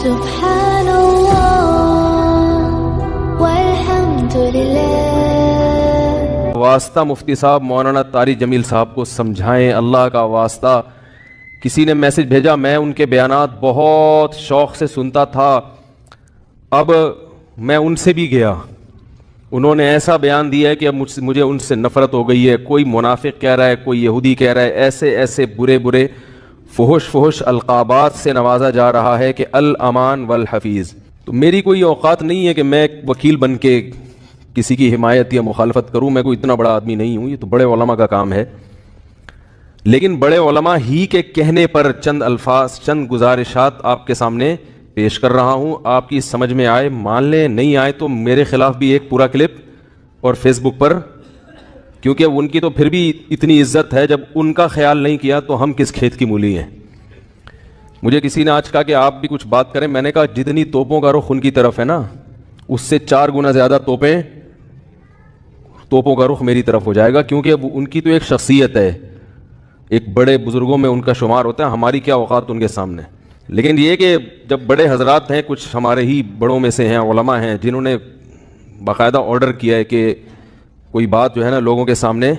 سبحان اللہ والحمد للہ۔ واسطہ مفتی صاحب مولانا طارق جمیل صاحب کو سمجھائیں، اللہ کا واسطہ۔ کسی نے میسج بھیجا، میں ان کے بیانات بہت شوق سے سنتا تھا، اب میں ان سے بھی گیا، انہوں نے ایسا بیان دیا ہے کہ اب مجھے ان سے نفرت ہو گئی ہے۔ کوئی منافق کہہ رہا ہے، کوئی یہودی کہہ رہا ہے، ایسے ایسے برے برے فحش القابات سے نوازا جا رہا ہے کہ الامان والحفیظ۔ تو میری کوئی اوقات نہیں ہے کہ میں وکیل بن کے کسی کی حمایت یا مخالفت کروں، میں کوئی اتنا بڑا آدمی نہیں ہوں، یہ تو بڑے علماء کا کام ہے۔ لیکن بڑے علماء ہی کے کہنے پر چند الفاظ، چند گزارشات آپ کے سامنے پیش کر رہا ہوں، آپ کی سمجھ میں آئے مان لیں، نہیں آئے تو میرے خلاف بھی ایک پورا کلپ اور فیس بک پر، کیونکہ ان کی تو پھر بھی اتنی عزت ہے، جب ان کا خیال نہیں کیا تو ہم کس کھیت کی مولی ہیں۔ مجھے کسی نے آج کہا کہ آپ بھی کچھ بات کریں، میں نے کہا جتنی توپوں کا رخ ان کی طرف ہے نا، اس سے 4 گنا زیادہ توپوں کا رخ میری طرف ہو جائے گا، کیونکہ اب ان کی تو ایک شخصیت ہے، ایک بڑے بزرگوں میں ان کا شمار ہوتا ہے، ہماری کیا اوقات ان کے سامنے۔ لیکن یہ کہ جب بڑے حضرات ہیں، کچھ ہمارے ہی بڑوں میں سے ہیں، علماء ہیں جنہوں نے باقاعدہ آرڈر کیا ہے کہ کوئی بات جو ہے نا لوگوں کے سامنے،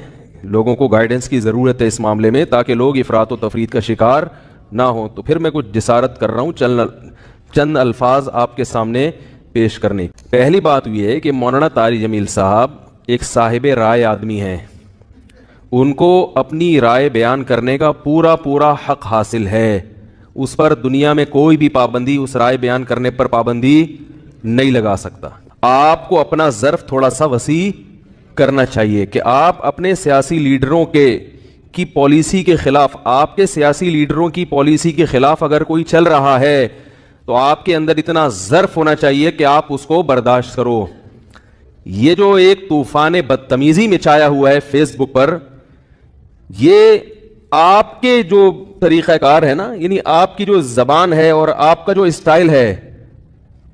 لوگوں کو گائیڈنس کی ضرورت ہے اس معاملے میں، تاکہ لوگ افراط و تفرید کا شکار نہ ہوں، تو پھر میں کچھ جسارت کر رہا ہوں چند الفاظ آپ کے سامنے پیش کرنے۔ پہلی بات یہ ہے کہ مولانا طارق جمیل صاحب ایک صاحب رائے آدمی ہیں، ان کو اپنی رائے بیان کرنے کا پورا حق حاصل ہے، اس پر دنیا میں کوئی بھی پابندی، اس رائے بیان کرنے پر پابندی نہیں لگا سکتا۔ آپ کو اپنا ظرف تھوڑا سا وسیع کرنا چاہیے کہ آپ اپنے سیاسی لیڈروں کی پالیسی کے خلاف، آپ کے سیاسی لیڈروں کی پالیسی کے خلاف اگر کوئی چل رہا ہے تو آپ کے اندر اتنا ظرف ہونا چاہیے کہ آپ اس کو برداشت کرو۔ یہ جو ایک طوفان بدتمیزی مچایا ہوا ہے فیس بک پر، یہ آپ کے جو طریقہ کار ہے نا، یعنی آپ کی جو زبان ہے اور آپ کا جو اسٹائل ہے،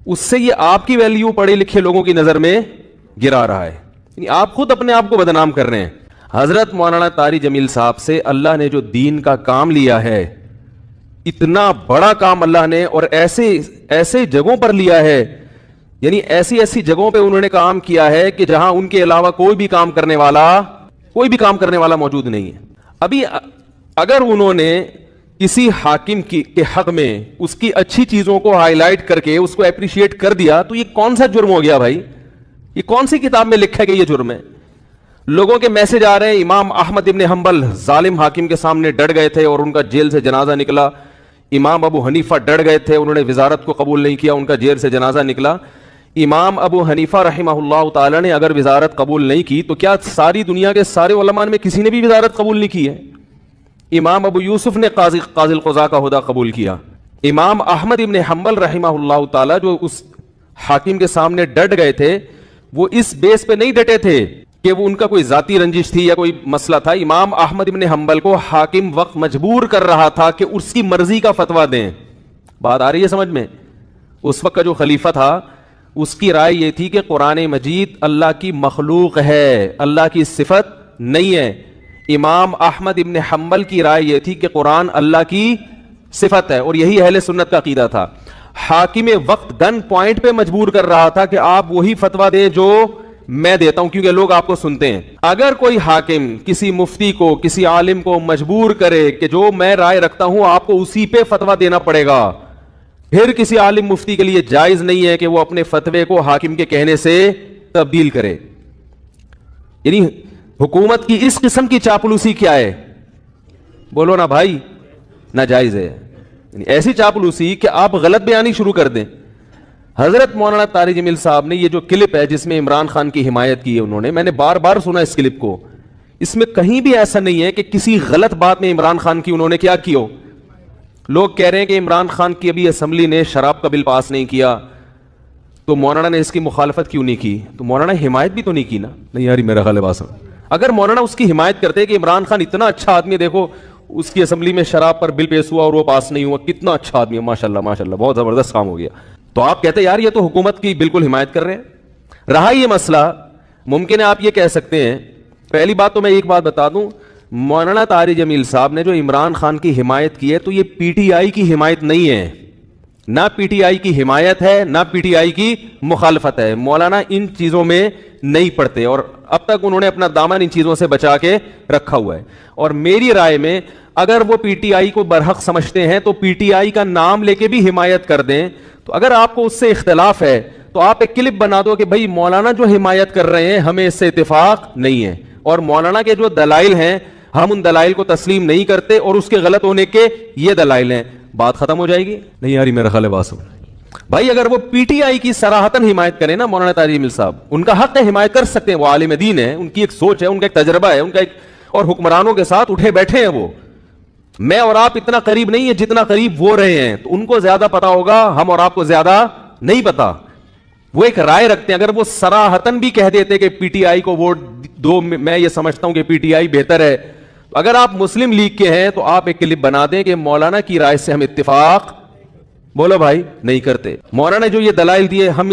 اس سے یہ آپ کی ویلیو پڑھے لکھے لوگوں کی نظر میں گرا رہا ہے، یعنی آپ خود اپنے آپ کو بدنام کر رہے ہیں۔ حضرت مولانا طارق جمیل صاحب سے اللہ نے جو دین کا کام لیا ہے، اتنا بڑا کام اللہ نے، اور ایسے جگہوں پر لیا ہے، یعنی ایسی جگہوں پہ انہوں نے کام کیا ہے کہ جہاں ان کے علاوہ کوئی بھی کام کرنے والا موجود نہیں ہے۔ ابھی اگر انہوں نے کسی حاکم کے حق میں اس کی اچھی چیزوں کو ہائی لائٹ کر کے اس کو اپریشیٹ کر دیا تو یہ کون سا جرم ہو گیا بھائی؟ یہ کون سی کتاب میں لکھا ہے کہ یہ جرم ہے؟ لوگوں کے میسج آ رہے ہیں، امام احمد ابن حنبل ظالم حاکم کے سامنے ڈٹ گئے تھے اور ان کا جیل سے جنازہ نکلا، امام ابو حنیفہ ڈٹ گئے تھے، انہوں نے وزارت کو قبول نہیں کیا، ان کا جیل سے جنازہ نکلا۔ امام ابو حنیفہ رحمہ اللہ تعالی نے اگر وزارت قبول نہیں کی تو کیا ساری دنیا کے سارے علماء میں کسی نے بھی وزارت قبول نہیں کی ہے؟ امام ابو یوسف نے قاضی القضاء کا عہدہ قبول کیا۔ امام احمد ابن حنبل رحمہ اللہ تعالی جو اس حاکم کے سامنے ڈٹ گئے تھے، وہ اس بیس پہ نہیں ڈٹے تھے کہ وہ ان کا کوئی ذاتی رنجش تھی یا کوئی مسئلہ تھا۔ امام احمد ابن حنبل کو حاکم وقت مجبور کر رہا تھا کہ اس کی مرضی کا فتویٰ دیں۔ بات آ رہی ہے سمجھ میں؟ اس وقت کا جو خلیفہ تھا اس کی رائے یہ تھی کہ قرآن مجید اللہ کی مخلوق ہے، اللہ کی صفت نہیں ہے۔ امام احمد ابن حنبل کی رائے یہ تھی کہ قرآن اللہ کی صفت ہے، اور یہی اہل سنت کا عقیدہ تھا۔ حاکم وقت گن پوائنٹ پہ مجبور کر رہا تھا کہ آپ وہی فتویٰ دیں جو میں دیتا ہوں، کیونکہ لوگ آپ کو سنتے ہیں۔ اگر کوئی حاکم کسی مفتی کو، کسی عالم کو مجبور کرے کہ جو میں رائے رکھتا ہوں آپ کو اسی پہ فتویٰ دینا پڑے گا، پھر کسی عالم مفتی کے لیے جائز نہیں ہے کہ وہ اپنے فتوے کو حاکم کے کہنے سے تبدیل کرے۔ یعنی حکومت کی اس قسم کی چاپلوسی کیا ہے؟ بولو نا بھائی، ناجائز ہے۔ یعنی ایسی چاپلوسی کہ آپ غلط بیانی شروع کر دیں۔ حضرت مولانا طارق جمیل صاحب نے یہ جو کلپ ہے جس میں عمران خان کی حمایت کی ہے انہوں نے، میں نے بار بار سنا اس کلپ کو، اس میں کہیں بھی ایسا نہیں ہے کہ کسی غلط بات میں عمران خان کی انہوں نے کیا کی ہو۔ لوگ کہہ رہے ہیں کہ عمران خان کی ابھی اسمبلی نے شراب کا بل پاس نہیں کیا تو مولانا نے اس کی مخالفت کیوں نہیں کی؟ تو مولانا حمایت بھی تو نہیں کی نا؟ نہیں یاری میرا خیال ہے بات۔ اگر مولانا اس کی حمایت کرتے کہ عمران خان اتنا اچھا آدمی، دیکھو اس کی اسمبلی میں شراب پر بل پیش ہوا اور وہ پاس نہیں ہوا، کتنا اچھا آدمی ہے، ماشاءاللہ ماشاءاللہ بہت زبردست کام ہو گیا، تو آپ کہتے یار یہ تو حکومت کی بالکل حمایت کر رہے ہیں۔ رہا یہ مسئلہ، ممکن ہے آپ یہ کہہ سکتے ہیں، پہلی بات تو میں ایک بات بتا دوں، مولانا طارق جمیل صاحب نے جو عمران خان کی حمایت کی ہے تو یہ پی ٹی آئی کی حمایت نہیں ہے، نہ پی ٹی آئی کی حمایت ہے نہ پی ٹی آئی کی مخالفت ہے. مولانا ان چیزوں میں نہیں پڑتے اور اب تک انہوں نے اپنا دامن ان چیزوں سے بچا کے رکھا ہوا ہے. اور میری رائے میں اگر وہ پی ٹی آئی کو برحق سمجھتے ہیں تو پی ٹی آئی کا نام لے کے بھی حمایت کر دیں. تو اگر آپ کو اس سے اختلاف ہے تو آپ ایک کلپ بنا دو کہ بھائی مولانا جو حمایت کر رہے ہیں ہمیں اس سے اتفاق نہیں ہے, اور مولانا کے جو دلائل ہیں ہم ان دلائل کو تسلیم نہیں کرتے اور اس کے غلط ہونے کے یہ دلائل ہیں. بات ختم ہو جائے گی. نہیں یاری میرا خیال ہے بات سمجھ. بھائی اگر وہ پی ٹی آئی کی صراحتاً حمایت کریں نا مولانا طاہر جمیل صاحب, ان کا حق ہے, حمایت کر سکتے ہیں, وہ عالم دین ہے, ان کی ایک سوچ ہے, ان کا ایک تجربہ ہے, ان کا ایک, اور حکمرانوں کے ساتھ اٹھے بیٹھے ہیں وہ. میں اور آپ اتنا قریب نہیں ہے جتنا قریب وہ رہے ہیں, تو ان کو زیادہ پتا ہوگا, ہم اور آپ کو زیادہ نہیں پتا. وہ ایک رائے رکھتے ہیں. اگر وہ صراحتاً بھی کہہ دیتے کہ پی ٹی آئی کو ووٹ دو, میں یہ سمجھتا ہوں کہ پی ٹی آئی بہتر ہے, اگر آپ مسلم لیگ کے ہیں تو آپ ایک کلپ بنا دیں کہ مولانا کی رائے سے ہم اتفاق, بولو بھائی, نہیں کرتے. مولانا نے جو یہ دلائل دیے, ہم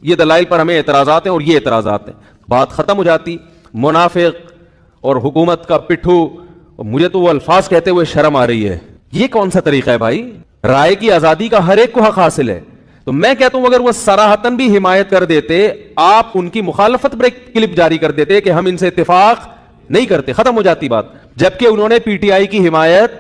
یہ دلائل پر ہمیں اعتراضات ہیں اور یہ اعتراضات ہیں, بات ختم ہو جاتی. منافق اور حکومت کا پٹھو, مجھے تو وہ الفاظ کہتے ہوئے شرم آ رہی ہے. یہ کون سا طریقہ ہے بھائی؟ رائے کی آزادی کا ہر ایک کو حق حاصل ہے. تو میں کہتا ہوں اگر وہ صراحتاً بھی حمایت کر دیتے, آپ ان کی مخالفت پر ایک کلپ جاری کر دیتے کہ ہم ان سے اتفاق نہیں کرتے, ختم ہو جاتی بات. جبکہ انہوں نے پی ٹی آئی کی حمایت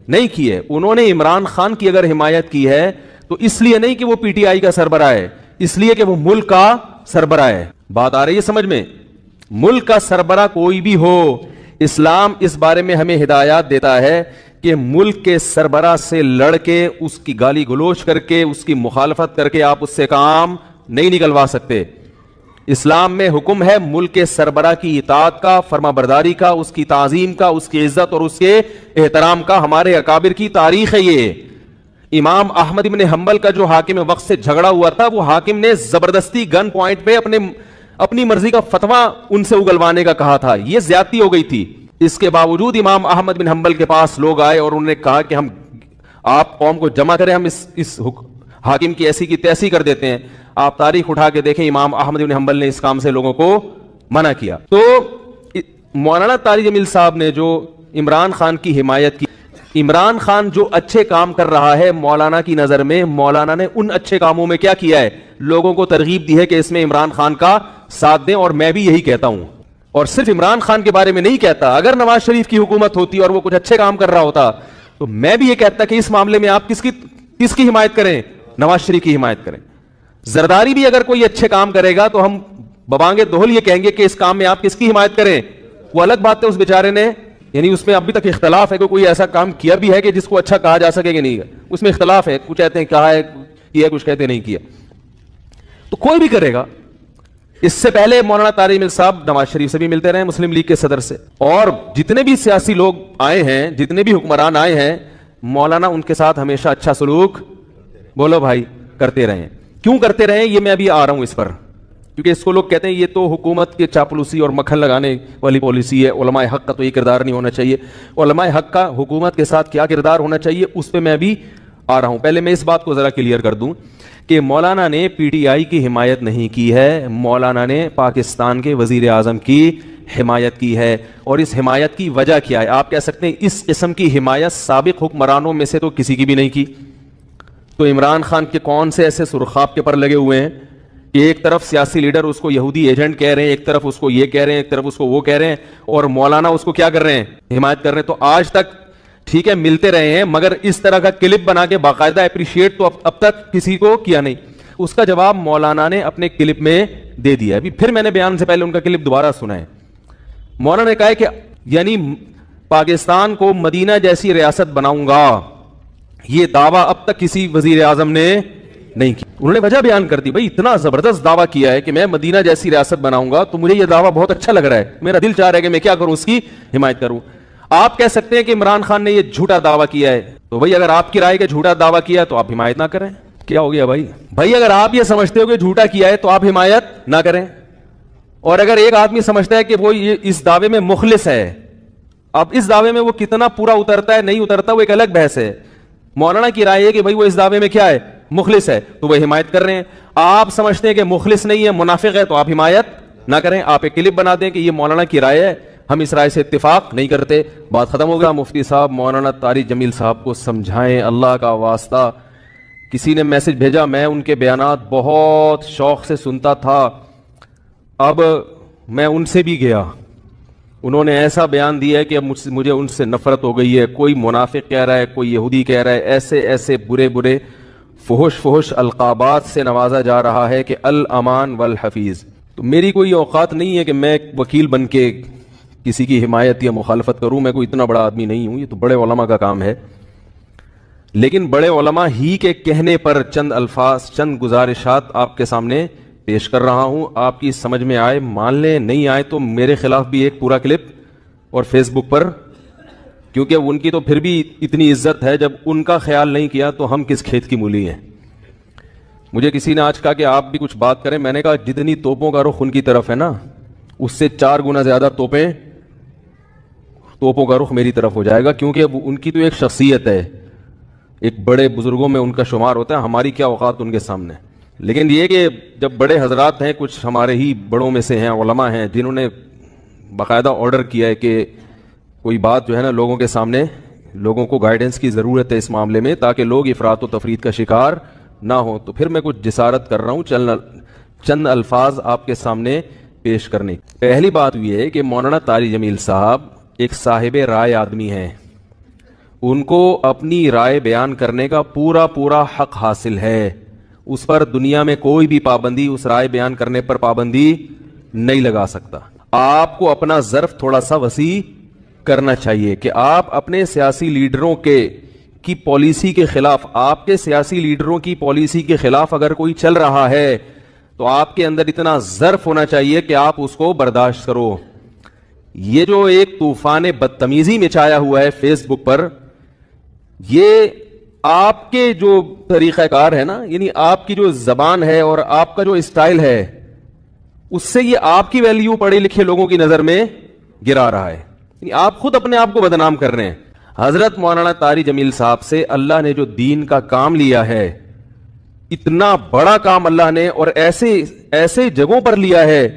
نہیں کی ہے, انہوں نے عمران خان کی اگر حمایت کی ہے تو اس لیے نہیں کہ وہ پی ٹی آئی کا سربراہ ہے, اس لیے کہ وہ ملک کا سربراہ ہے. بات آ رہی ہے سمجھ میں؟ ملک کا سربراہ کوئی بھی ہو, اسلام اس بارے میں ہمیں ہدایات دیتا ہے کہ ملک کے سربراہ سے لڑ کے, اس کی گالی گلوچ کر کے, اس کی مخالفت کر کے آپ اس سے کام نہیں نکلوا سکتے. اسلام میں حکم ہے ملک کے سربراہ کی اطاعت کا, فرما برداری کا, اس کی تعظیم کا, اس کی عزت اور اس کے احترام کا. ہمارے اکابر کی تاریخ ہے یہ. امام احمد بن حنبل کا جو حاکم وقت سے جھگڑا ہوا تھا, وہ حاکم نے زبردستی گن پوائنٹ پہ اپنی مرضی کا فتویٰ ان سے اگلوانے کا کہا تھا. یہ زیادتی ہو گئی تھی. اس کے باوجود امام احمد بن حنبل کے پاس لوگ آئے اور انہوں نے کہا کہ ہم, آپ قوم کو جمع کریں, ہم اس حاکم کی ایسی کی تیسی کر دیتے ہیں. آپ تاریخ اٹھا کے دیکھیں, امام احمد بن حنبل نے اس کام سے لوگوں کو منع کیا. تو مولانا طاہر جمیل صاحب نے جو عمران خان کی حمایت کی, عمران خان جو اچھے کام کر رہا ہے مولانا کی نظر میں, مولانا نے ان اچھے کاموں میں کیا کیا ہے, لوگوں کو ترغیب دی ہے کہ اس میں عمران خان کا ساتھ دیں. اور میں بھی یہی کہتا ہوں, اور صرف عمران خان کے بارے میں نہیں کہتا, اگر نواز شریف کی حکومت ہوتی اور وہ کچھ اچھے کام کر رہا ہوتا تو میں بھی یہ کہتا کہ اس معاملے میں آپ کس کی حمایت کریں, نواز شریف کی حمایت کریں. زرداری بھی اگر کوئی اچھے کام کرے گا تو ہم ببانگے دوہل یہ کہیں گے کہ اس کام میں آپ کس کی حمایت کریں. وہ الگ بات ہے, اس بیچارے نے, یعنی اس میں ابھی تک اختلاف ہے کہ کوئی ایسا کام کیا بھی ہے کہ جس کو اچھا کہا جا سکے کہ نہیں, اس میں اختلاف ہے. کچھ کہتے ہیں کہا ہے کیا, کچھ کہتے نہیں کیا. تو کوئی بھی کرے گا. اس سے پہلے مولانا طاہر جمیل صاحب نواز شریف سے بھی ملتے رہے, مسلم لیگ کے صدر سے, اور جتنے بھی سیاسی لوگ آئے ہیں, جتنے بھی حکمران آئے ہیں, مولانا ان کے ساتھ ہمیشہ اچھا سلوک, بولو بھائی, کرتے رہے. کیوں کرتے رہے یہ میں ابھی آ رہا ہوں اس پر, کیونکہ اس کو لوگ کہتے ہیں یہ تو حکومت کے چاپلوسی اور مکھن لگانے والی پالیسی ہے, علماء حق کا تو یہ کردار نہیں ہونا چاہیے. علماء حق کا حکومت کے ساتھ کیا کردار ہونا چاہیے اس پہ میں ابھی آ رہا ہوں. پہلے میں اس بات کو ذرا کلیئر کر دوں کہ مولانا نے پی ٹی آئی کی حمایت نہیں کی ہے, مولانا نے پاکستان کے وزیر اعظم کی حمایت کی ہے. اور اس حمایت کی وجہ کیا ہے؟ آپ کہہ سکتے ہیں اس قسم کی حمایت سابق حکمرانوں میں سے تو کسی کی بھی نہیں کی. تو عمران خان کے کون سے ایسے سرخاب کے پر لگے ہوئے ہیں کہ ایک طرف سیاسی لیڈر اس کو یہودی ایجنٹ کہہ رہے ہیں, ایک طرف اس کو یہ کہہ رہے ہیں, ایک طرف اس کو وہ کہہ رہے ہیں, اور مولانا اس کو کیا کر رہے ہیں, حمایت کر رہے ہیں. تو آج تک ٹھیک ہے ملتے رہے ہیں, مگر اس طرح کا کلپ بنا کے باقاعدہ اپریشیٹ تو اب تک کسی کو کیا نہیں. اس کا جواب مولانا نے اپنے کلپ میں دے دیا. ابھی پھر میں نے بیان سے پہلے ان کا کلپ دوبارہ سنا ہے. مولانا نے کہا ہے کہ یعنی پاکستان کو مدینہ جیسی ریاست بناؤں گا, یہ دعویٰ اب تک کسی وزیر اعظم نے نہیں کی. انہوں نے وجہ بیان کر دی, بھائی اتنا زبردست دعویٰ کیا ہے کہ میں مدینہ جیسی ریاست بناؤں گا, تو مجھے یہ دعویٰ بہت اچھا لگ رہا ہے, میرا دل چاہ رہا ہے کہ میں کیا کروں, اس کی حمایت کروں. آپ کہہ سکتے ہیں کہ عمران خان نے یہ جھوٹا دعویٰ کیا ہے, تو بھائی اگر آپ کی رائے کے جھوٹا دعویٰ کیا تو آپ حمایت نہ کریں. کیا ہو گیا بھائی اگر آپ یہ سمجھتے ہو کہ جھوٹا کیا ہے تو آپ حمایت نہ کریں. اور اگر ایک آدمی سمجھتا ہے کہ وہ اس دعوے میں مخلص ہے, اب اس دعوے میں وہ کتنا پورا اترتا ہے نہیں اترتا وہ ایک الگ بحث ہے. مولانا کی رائے ہے کہ بھائی وہ اس دعوے میں کیا ہے, مخلص ہے, تو وہ حمایت کر رہے ہیں. آپ سمجھتے ہیں کہ مخلص نہیں ہے, منافق ہے, تو آپ حمایت نہ کریں. آپ ایک کلپ بنا دیں کہ یہ مولانا کی رائے ہے, ہم اس رائے سے اتفاق نہیں کرتے, بات ختم ہو گیا. مفتی صاحب مولانا طاہر جمیل صاحب کو سمجھائیں اللہ کا واسطہ کسی نے میسج بھیجا, میں ان کے بیانات بہت شوق سے سنتا تھا, اب میں ان سے بھی گیا, انہوں نے ایسا بیان دیا ہے کہ اب مجھے ان سے نفرت ہو گئی ہے. کوئی منافق کہہ رہا ہے, کوئی یہودی کہہ رہا ہے, ایسے ایسے برے برے فحش القابات سے نوازا جا رہا ہے کہ الامان والحفیظ. تو میری کوئی اوقات نہیں ہے کہ میں ایک وکیل بن کے کسی کی حمایت یا مخالفت کروں, میں کوئی اتنا بڑا آدمی نہیں ہوں, یہ تو بڑے علماء کا کام ہے. لیکن بڑے علماء ہی کے کہنے پر چند الفاظ, چند گزارشات آپ کے سامنے پیش کر رہا ہوں. آپ کی سمجھ میں آئے مان لیں, نہیں آئے تو میرے خلاف بھی ایک پورا کلپ اور فیس بک پر, کیونکہ ان کی تو پھر بھی اتنی عزت ہے, جب ان کا خیال نہیں کیا تو ہم کس کھیت کی مولی ہیں. مجھے کسی نے آج کہا کہ آپ بھی کچھ بات کریں, میں نے کہا جتنی توپوں کا رخ ان کی طرف ہے نا, اس سے 4 گنا زیادہ توپوں کا رخ میری طرف ہو جائے گا, کیونکہ ان کی تو ایک شخصیت ہے, ایک بڑے بزرگوں میں ان کا شمار ہوتا ہے, ہماری کیا اوقات ان کے سامنے. لیکن یہ کہ جب بڑے حضرات ہیں, کچھ ہمارے ہی بڑوں میں سے ہیں, علماء ہیں, جنہوں نے باقاعدہ آرڈر کیا ہے کہ کوئی بات جو ہے نا لوگوں کے سامنے, لوگوں کو گائیڈنس کی ضرورت ہے اس معاملے میں, تاکہ لوگ افراط و تفرید کا شکار نہ ہو, تو پھر میں کچھ جسارت کر رہا ہوں چند الفاظ آپ کے سامنے پیش کرنے. پہلی بات یہ ہے کہ مولانا طاری جمیل صاحب ایک صاحب رائے آدمی ہیں, ان کو اپنی رائے بیان کرنے کا پورا حق حاصل ہے, اس پر دنیا میں کوئی بھی پابندی, اس رائے بیان کرنے پر پابندی نہیں لگا سکتا. آپ کو اپنا ظرف تھوڑا سا وسیع کرنا چاہیے کہ آپ اپنے سیاسی لیڈروں کی پالیسی کے خلاف, آپ کے سیاسی لیڈروں کی پالیسی کے خلاف اگر کوئی چل رہا ہے تو آپ کے اندر اتنا ظرف ہونا چاہیے کہ آپ اس کو برداشت کرو. یہ جو ایک طوفان بدتمیزی مچایا ہوا ہے فیس بک پر, یہ آپ کے جو طریقہ کار ہے نا, یعنی آپ کی جو زبان ہے اور آپ کا جو اسٹائل ہے, اس سے یہ آپ کی ویلیو پڑھے لکھے لوگوں کی نظر میں گرا رہا ہے, یعنی آپ خود اپنے آپ کو بدنام کر رہے ہیں. حضرت مولانا طاری جمیل صاحب سے اللہ نے جو دین کا کام لیا ہے, اتنا بڑا کام اللہ نے, اور ایسے جگہوں پر لیا ہے,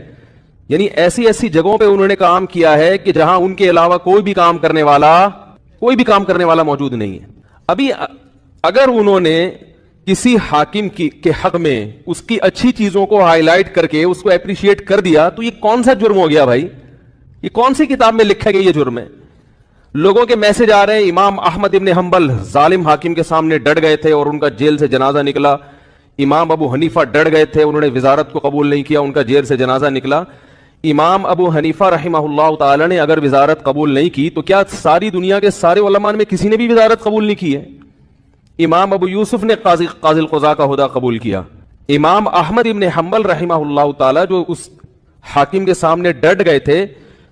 یعنی ایسی جگہوں پہ انہوں نے کام کیا ہے کہ جہاں ان کے علاوہ کوئی بھی کام کرنے والا موجود نہیں ہے. ابھی اگر انہوں نے کسی حاکم کے حق میں اس کی اچھی چیزوں کو ہائی لائٹ کر کے اس کو اپریشیٹ کر دیا, تو یہ کون سا جرم ہو گیا بھائی؟ یہ کون سی کتاب میں لکھا گیا یہ جرم ہے؟ لوگوں کے میسج آ رہے ہیں, امام احمد ابن حنبل ظالم حاکم کے سامنے ڈٹ گئے تھے اور ان کا جیل سے جنازہ نکلا. امام ابو حنیفہ ڈٹ گئے تھے, انہوں نے وزارت کو قبول نہیں کیا, ان کا جیل سے جنازہ نکلا. امام ابو حنیفہ رحمہ اللہ تعالی نے اگر وزارت قبول نہیں کی تو کیا ساری دنیا کے سارے علماء میں کسی نے بھی وزارت قبول نہیں کی ہے؟ امام ابو یوسف نے قاضی القضاء کا عہدہ قبول کیا. امام احمد ابن حنبل رحمہ اللہ تعالی جو اس حاکم کے سامنے ڈٹ گئے تھے,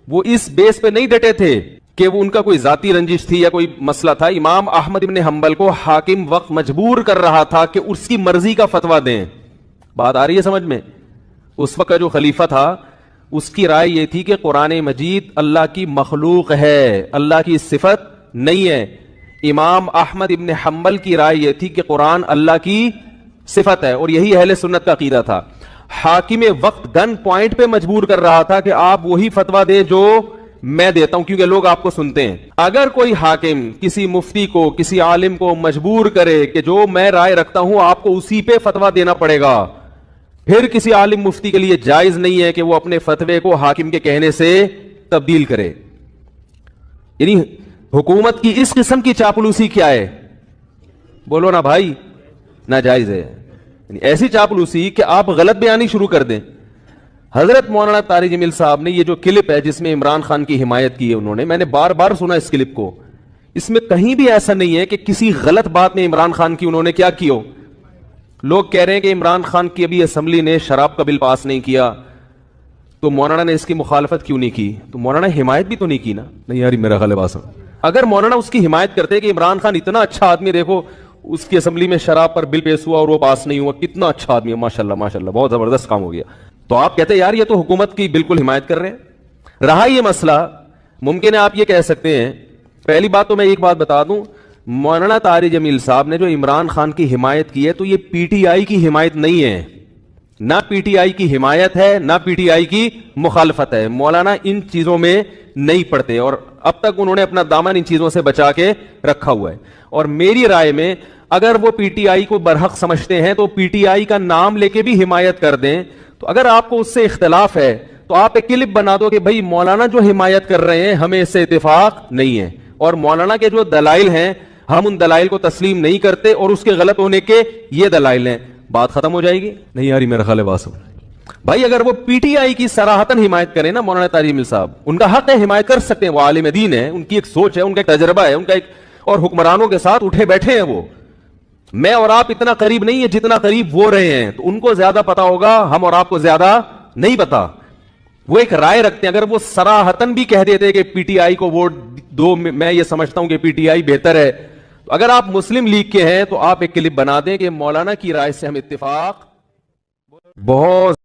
وہ اس بیس پہ نہیں ڈٹے تھے کہ وہ ان کا کوئی ذاتی رنجش تھی یا کوئی مسئلہ تھا. امام احمد ابن حنبل کو حاکم وقت مجبور کر رہا تھا کہ اس کی مرضی کا فتویٰ دیں. بات آ رہی ہے سمجھ میں؟ اس وقت کا جو خلیفہ تھا اس کی رائے یہ تھی کہ قرآن مجید اللہ کی مخلوق ہے, اللہ کی صفت نہیں ہے. امام احمد ابن حنبل کی رائے یہ تھی کہ قرآن اللہ کی صفت ہے, اور یہی اہل سنت کا عقیدہ تھا. حاکم وقت گن پوائنٹ پہ مجبور کر رہا تھا کہ آپ وہی فتویٰ دیں جو میں دیتا ہوں, کیونکہ لوگ آپ کو سنتے ہیں. اگر کوئی حاکم کسی مفتی کو, کسی عالم کو مجبور کرے کہ جو میں رائے رکھتا ہوں آپ کو اسی پہ فتویٰ دینا پڑے گا, پھر کسی عالم مفتی کے لیے جائز نہیں ہے کہ وہ اپنے فتوے کو حاکم کے کہنے سے تبدیل کرے. یعنی حکومت کی اس قسم کی چاپلوسی کیا ہے؟ بولو نا بھائی, ناجائز ہے. یعنی ایسی چاپلوسی کہ آپ غلط بیانی شروع کر دیں. حضرت مولانا طاری جمیل صاحب نے یہ جو کلپ ہے جس میں عمران خان کی حمایت کی ہے انہوں نے, میں نے بار بار سنا اس کلپ کو, اس میں کہیں بھی ایسا نہیں ہے کہ کسی غلط بات میں عمران خان کی انہوں نے کیا کی ہو. لوگ کہہ رہے ہیں کہ عمران خان کی ابھی اسمبلی نے شراب کا بل پاس نہیں کیا, تو مولانا نے اس کی مخالفت کیوں نہیں کی؟ تو مولانا حمایت بھی تو نہیں کی نا. نہیں یار میرا خیال ہے, اگر مولانا اس کی حمایت کرتے کہ عمران خان اتنا اچھا آدمی, دیکھو اس کی اسمبلی میں شراب پر بل پیش ہوا اور وہ پاس نہیں ہوا, کتنا اچھا آدمی ہے, ماشاءاللہ ماشاءاللہ, بہت زبردست کام ہو گیا, تو آپ کہتے یار یہ تو حکومت کی بالکل حمایت کر رہے ہیں. رہا یہ مسئلہ, ممکن ہے آپ یہ کہہ سکتے ہیں, پہلی بات تو میں ایک بات بتا دوں, مولانا طاری جمیل صاحب نے جو عمران خان کی حمایت کی ہے تو یہ پی ٹی آئی کی حمایت نہیں ہے, نہ پی ٹی آئی کی حمایت ہے نہ پی ٹی آئی کی مخالفت ہے. مولانا ان چیزوں میں نہیں پڑتے اور اب تک انہوں نے اپنا دامن ان چیزوں سے بچا کے رکھا ہوا ہے. اور میری رائے میں اگر وہ پی ٹی آئی کو برحق سمجھتے ہیں تو پی ٹی آئی کا نام لے کے بھی حمایت کر دیں. تو اگر آپ کو اس سے اختلاف ہے تو آپ ایک کلپ بنا دو کہ بھائی مولانا جو حمایت کر رہے ہیں ہمیں اس سے اتفاق نہیں ہے, اور مولانا کے جو دلائل ہیں ہم ان دلائل کو تسلیم نہیں کرتے, اور اس کے غلط ہونے کے یہ دلائل ہیں. بات ختم ہو جائے گی. نہیں آ رہی میرا خیال ہے بات. بھائی اگر وہ پی ٹی آئی کی صراحتاً حمایت کریں نا مولانا طارق جمیل صاحب, ان کا حق ہے, حمایت کر سکتے ہیں, وہ عالم دین ہے, ان کی ایک سوچ ہے, ان کا ایک تجربہ ہے, ان کا ایک, اور حکمرانوں کے ساتھ اٹھے بیٹھے ہیں وہ. میں اور آپ اتنا قریب نہیں ہے جتنا قریب وہ رہے ہیں, تو ان کو زیادہ پتا ہوگا, ہم اور آپ کو زیادہ نہیں پتا. وہ ایک رائے رکھتے ہیں. اگر وہ صراحتاً بھی کہہ دیتے کہ پی ٹی آئی کو ووٹ دو, میں یہ سمجھتا ہوں کہ پی ٹی آئی بہتر ہے, تو اگر آپ مسلم لیگ کے ہیں تو آپ ایک کلپ بنا دیں کہ مولانا کی رائے سے ہم اتفاق بہت